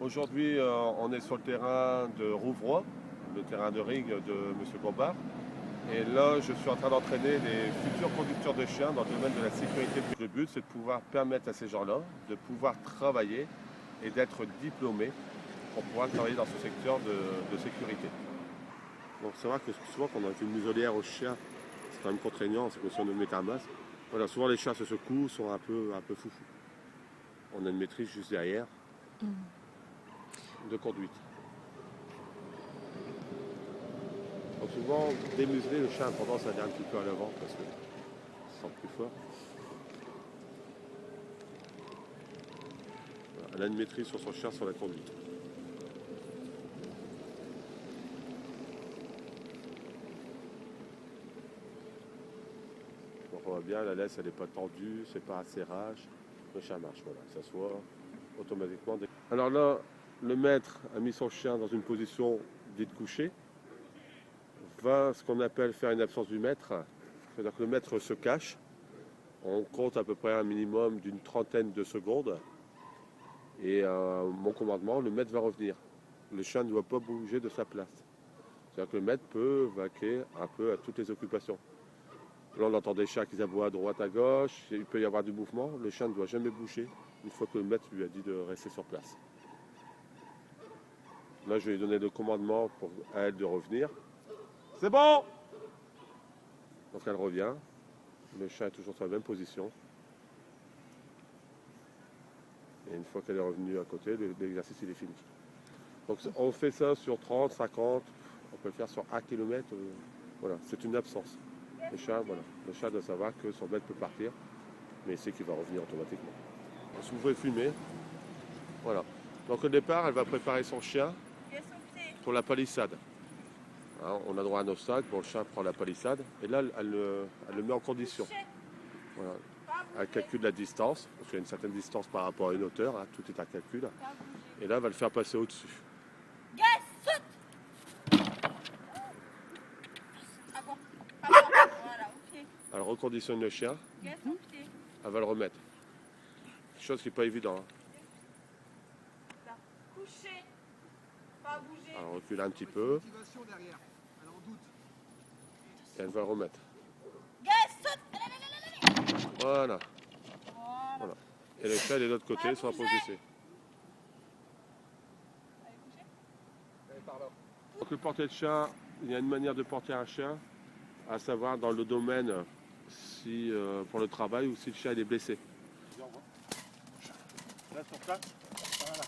Aujourd'hui, on est sur le terrain de Rouvroy, le terrain de ring de M. Gombard. Et là, je suis en train d'entraîner les futurs conducteurs de chiens dans le domaine de la sécurité. Le but, c'est de pouvoir permettre à ces gens-là de pouvoir travailler et d'être diplômés pour pouvoir travailler dans ce secteur de sécurité. Donc c'est vrai que souvent quand on a une muselière aux chiens, c'est quand même contraignant, c'est comme si on met un masque. Voilà, souvent les chiens se secouent, sont un peu foufous. On a une maîtrise juste derrière de conduite. Donc souvent, démuseler, le chien a tendance à aller un petit peu à l'avant parce qu'il se sent plus fort. Voilà, elle a une maîtrise sur son chien, sur la conduite. Donc on voit bien, la laisse elle n'est pas tendue, c'est pas assez rage. Le chien marche, voilà, il s'assoit automatiquement. Alors là, le maître a mis son chien dans une position dite couchée. Va ce qu'on appelle faire une absence du maître. C'est-à-dire que le maître se cache. On compte à peu près un minimum d'une trentaine de secondes. Et mon commandement, le maître va revenir. Le chien ne doit pas bouger de sa place. C'est-à-dire que le maître peut vaquer un peu à toutes les occupations. Là, on entend des chiens qui aboient à droite, à gauche. Il peut y avoir du mouvement. Le chien ne doit jamais bouger une fois que le maître lui a dit de rester sur place. Là, je vais lui donner le commandement pour à elle de revenir. C'est bon! Donc elle revient. Le chien est toujours sur la même position. Et une fois qu'elle est revenue à côté, l'exercice il est fini. Donc on fait ça sur 30, 50, on peut le faire sur 1 km. Voilà, c'est une absence. Le chat doit savoir que son maître peut partir, mais il sait qu'il va revenir automatiquement. Si vous pouvez fumer, voilà. Donc au départ, elle va préparer son chien pour la palissade. Hein, on a droit à un obstacle, bon, le chien prend la palissade, et là, elle le met en condition. Voilà. Elle calcule la distance, parce qu'il y a une certaine distance par rapport à une hauteur, hein, tout est à calcul. Et là, elle va le faire passer au-dessus. Elle reconditionne le chien, elle va le remettre. Chose qui n'est pas évident. Hein. Elle recule un petit peu. Et elle va le remettre. Voilà. Voilà. Et le chien de l'autre côté sur la position. Donc le porter de chien, il y a une manière de porter un chien, à savoir dans le domaine si pour le travail ou si le chien est blessé. Là sur place, voilà.